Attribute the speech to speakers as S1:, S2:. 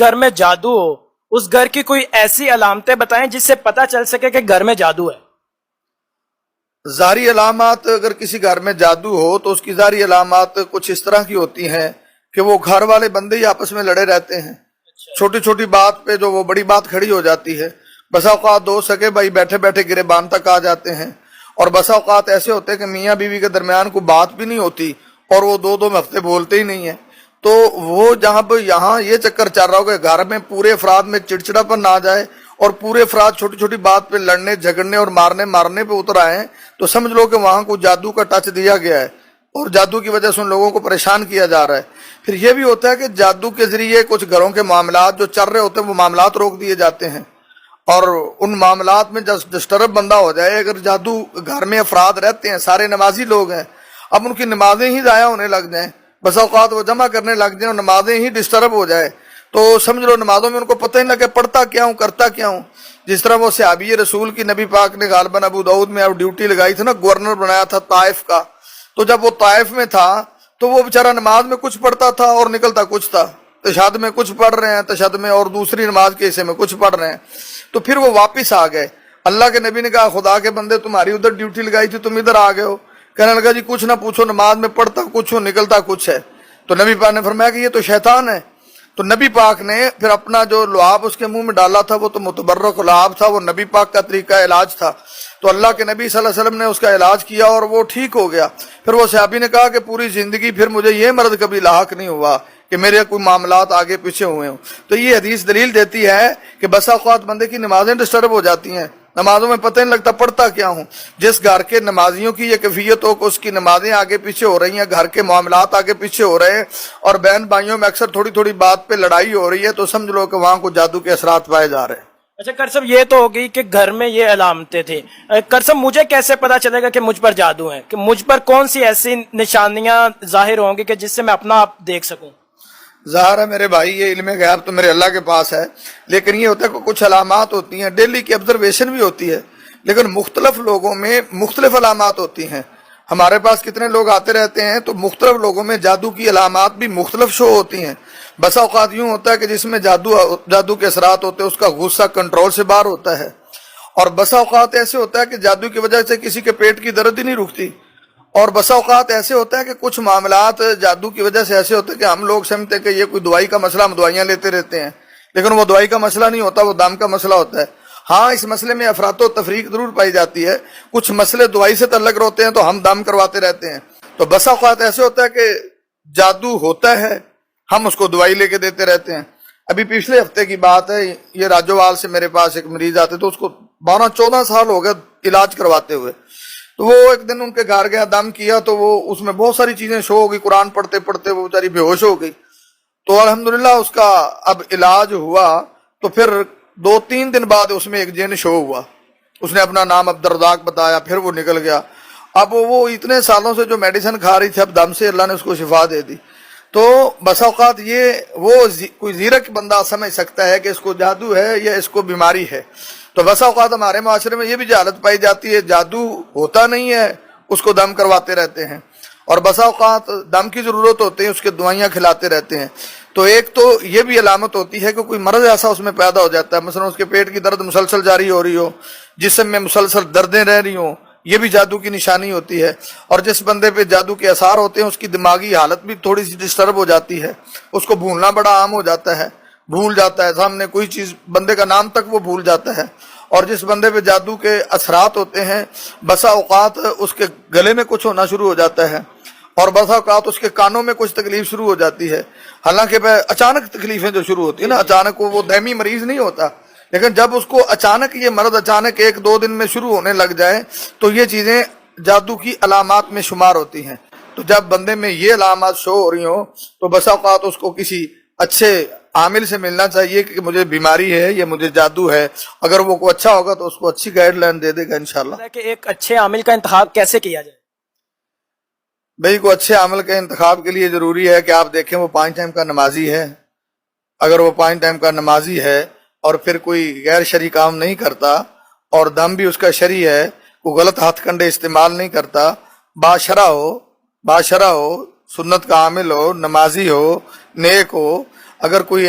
S1: گھر میں جادو ہو اس گھر کی کوئی ایسی علامتیں بتائیں جس سے پتہ چل سکے کہ گھر میں جادو ہے۔
S2: ظاہری علامات، اگر کسی گھر میں جادو ہو تو اس کی ظاہری علامات کچھ اس طرح کی ہوتی ہیں کہ وہ گھر والے بندے ہی آپس میں لڑے رہتے ہیں، چھوٹی چھوٹی بات پہ جو وہ بڑی بات کھڑی ہو جاتی ہے۔ بسا اوقات دو سگے بھائی بیٹھے بیٹھے گریبان تک آ جاتے ہیں، اور بسا اوقات ایسے ہوتے ہیں کہ میاں بیوی کے درمیان کوئی بات بھی نہیں ہوتی اور وہ دو دو ہفتے بولتے ہی نہیں ہیں۔ تو وہ جہاں پہ یہاں یہ چکر چل رہا ہو کہ گھر میں پورے افراد میں چڑچڑا پر نہ آ جائے اور پورے افراد چھوٹی چھوٹی بات پہ لڑنے جھگڑنے اور مارنے پہ اتر آئے، تو سمجھ لو کہ وہاں کو جادو کا ٹچ دیا گیا ہے اور جادو کی وجہ سے ان لوگوں کو پریشان کیا جا رہا ہے۔ پھر یہ بھی ہوتا ہے کہ جادو کے ذریعے کچھ گھروں کے معاملات جو چل رہے ہوتے ہیں وہ معاملات روک دیے جاتے ہیں، اور ان معاملات میں ڈسٹرب بندہ ہو جائے۔ اگر جادو گھر میں افراد رہتے ہیں، سارے نمازی لوگ ہیں، اب ان کی نمازیں ہی ضائع ہونے لگ جائیں، بس اوقات وہ جمع کرنے لگ جائیں اور نمازیں ہی ڈسٹرب ہو جائے، تو سمجھ لو نمازوں میں ان کو پتہ ہی نہ کہ پڑھتا کیا ہوں کرتا کیا ہوں۔ جس طرح وہ صحابی رسول کی نبی پاک نے غالباً ابو داؤد میں اب ڈیوٹی لگائی تھی نا، گورنر بنایا تھا طائف کا، تو جب وہ طائف میں تھا تو وہ بیچارہ نماز میں کچھ پڑھتا تھا اور نکلتا کچھ تھا، تشہد میں کچھ پڑھ رہے ہیں تشہد میں، اور دوسری نماز کے حصے میں کچھ پڑھ رہے ہیں۔ تو پھر وہ واپس آ گئے، اللہ کے نبی نے کہا خدا کے بندے تمہاری ادھر ڈیوٹی لگائی تھی تم ادھر آ گئے ہو۔ کہنے لگا جی کچھ نہ پوچھو، نماز میں پڑھتا کچھ ہو نکلتا کچھ ہے۔ تو نبی پاک نے فرمایا کہ یہ تو شیطان ہے۔ تو نبی پاک نے پھر اپنا جو لعاب اس کے منہ میں ڈالا تھا وہ تو متبرک لعاب تھا، وہ نبی پاک کا طریقہ علاج تھا، تو اللہ کے نبی صلی اللہ علیہ وسلم نے اس کا علاج کیا اور وہ ٹھیک ہو گیا۔ پھر وہ صحابی نے کہا کہ پوری زندگی پھر مجھے یہ مرض کبھی لاحق نہیں ہوا کہ میرے کوئی معاملات آگے پیچھے ہوئے ہوں۔ تو یہ حدیث دلیل دیتی ہے کہ بسا اوقات بندے کی نمازیں ڈسٹرب ہو جاتی ہیں، نمازوں میں پتہ نہیں لگتا پڑھتا کیا ہوں۔ جس گھر کے نمازیوں کی یہ کیفیت ہو کہ اس کی نمازیں آگے پیچھے ہو رہی ہیں، گھر کے معاملات آگے پیچھے ہو رہے ہیں، اور بہن بھائیوں میں اکثر تھوڑی تھوڑی بات پہ لڑائی ہو رہی ہے، تو سمجھ لو کہ وہاں کو جادو کے اثرات پائے جا رہے ہیں۔
S1: اچھا کر صاحب، یہ تو ہو گئی کہ گھر میں یہ علامتیں تھیں۔ کر صاحب مجھے کیسے پتا چلے گا کہ مجھ پر جادو ہے، کہ مجھ پر کون سی ایسی نشانیاں ظاہر ہوں گی کہ جس سے میں اپنا آپ دیکھ سکوں؟
S2: ظاہر ہے میرے بھائی، یہ علم غیب تو میرے اللہ کے پاس ہے، لیکن یہ ہوتا ہے کہ کچھ علامات ہوتی ہیں، ڈیلی کی آبزرویشن بھی ہوتی ہے، لیکن مختلف لوگوں میں مختلف علامات ہوتی ہیں۔ ہمارے پاس کتنے لوگ آتے رہتے ہیں، تو مختلف لوگوں میں جادو کی علامات بھی مختلف شو ہوتی ہیں۔ بسا اوقات یوں ہوتا ہے کہ جس میں جادو کے اثرات ہوتے ہیں اس کا غصہ کنٹرول سے باہر ہوتا ہے، اور بسا اوقات ایسے ہوتا ہے کہ جادو کی وجہ سے کسی کے پیٹ کی درد ہی نہیں رکتی، اور بسا اوقات ایسے ہوتا ہے کہ کچھ معاملات جادو کی وجہ سے ایسے ہوتے ہیں کہ ہم لوگ سمجھتے ہیں کہ یہ کوئی دوائی کا مسئلہ، ہم دوائیاں لیتے رہتے ہیں، لیکن وہ دوائی کا مسئلہ نہیں ہوتا، وہ دم کا مسئلہ ہوتا ہے۔ ہاں اس مسئلے میں افراط و تفریق ضرور پائی جاتی ہے، کچھ مسئلے دوائی سے تعلق ہوتے ہیں تو ہم دم کرواتے رہتے ہیں۔ تو بسا اوقات ایسے ہوتا ہے کہ جادو ہوتا ہے، ہم اس کو دوائی لے کے دیتے رہتے ہیں۔ ابھی پچھلے ہفتے کی بات ہے، یہ راجوال سے میرے پاس ایک مریض آتے تو اس کو 12-14 سال ہو گئے علاج کرواتے ہوئے، تو وہ ایک دن ان کے گھر گیا، دم کیا، تو وہ اس میں بہت ساری چیزیں شو ہو گئی، قرآن پڑھتے پڑھتے وہ بیچاری بے ہوش ہو گئی۔ تو الحمدللہ اس کا اب علاج ہوا، تو پھر 2-3 دن بعد اس میں ایک جن شو ہوا، اس نے اپنا نام عبدالرزاق بتایا، پھر وہ نکل گیا۔ اب وہ اتنے سالوں سے جو میڈیسن کھا رہی تھی، اب دم سے اللہ نے اس کو شفا دے دی۔ تو بسا اوقات یہ وہ کوئی زیرک بندہ سمجھ سکتا ہے کہ اس کو جادو ہے یا اس کو بیماری ہے۔ تو بسا اوقات ہمارے معاشرے میں یہ بھی جہالت پائی جاتی ہے، جادو ہوتا نہیں ہے، اس کو دم کرواتے رہتے ہیں، اور بسا اوقات دم کی ضرورت ہوتی ہے، اس کے دوائیاں کھلاتے رہتے ہیں۔ تو ایک تو یہ بھی علامت ہوتی ہے کہ کوئی مرض ایسا اس میں پیدا ہو جاتا ہے، مثلا اس کے پیٹ کی درد مسلسل جاری ہو رہی ہو، جسم میں مسلسل دردیں رہ رہی ہوں، یہ بھی جادو کی نشانی ہوتی ہے۔ اور جس بندے پہ جادو کے اثار ہوتے ہیں اس کی دماغی حالت بھی تھوڑی سی ڈسٹرب ہو جاتی ہے، اس کو بھولنا بڑا عام ہو جاتا ہے، بھول جاتا ہے سامنے کوئی چیز، بندے کا نام تک وہ بھول جاتا ہے۔ اور جس بندے پہ جادو کے اثرات ہوتے ہیں بسا اوقات اس کے گلے میں کچھ ہونا شروع ہو جاتا ہے، اور بسا اوقات اس کے کانوں میں کچھ تکلیف شروع ہو جاتی ہے۔ حالانکہ اچانک تکلیفیں جو شروع ہوتی ہیں نا، اچانک وہ دائمی مریض نہیں ہوتا، لیکن جب اس کو اچانک یہ مرض اچانک 1-2 دن میں شروع ہونے لگ جائے تو یہ چیزیں جادو کی علامات میں شمار ہوتی ہیں۔ تو جب بندے میں یہ علامات شو ہو رہی ہوں تو بسا اوقات اس کو کسی اچھے عامل سے ملنا چاہیے کہ مجھے بیماری ہے یا مجھے جادو ہے۔ اگر وہ کوئی اچھا ہوگا تو اس کو اچھی گائیڈ لائن دے دے گا انشاءاللہ۔
S1: کہ ایک اچھے عامل کا انتخاب کیسے کیا جائے؟
S2: بھئی کو اچھے عمل کے انتخاب کے لیے ضروری ہے کہ آپ دیکھیں وہ 5 ٹائم کا نمازی ہے۔ اگر وہ 5 ٹائم کا نمازی ہے اور پھر کوئی غیر شرعی کام نہیں کرتا اور دم بھی اس کا شرعی ہے، کوئی غلط ہاتھ کنڈے استعمال نہیں کرتا، باشرع ہو، سنت کا عامل ہو، نمازی ہو، نیک ہو، اگر کوئی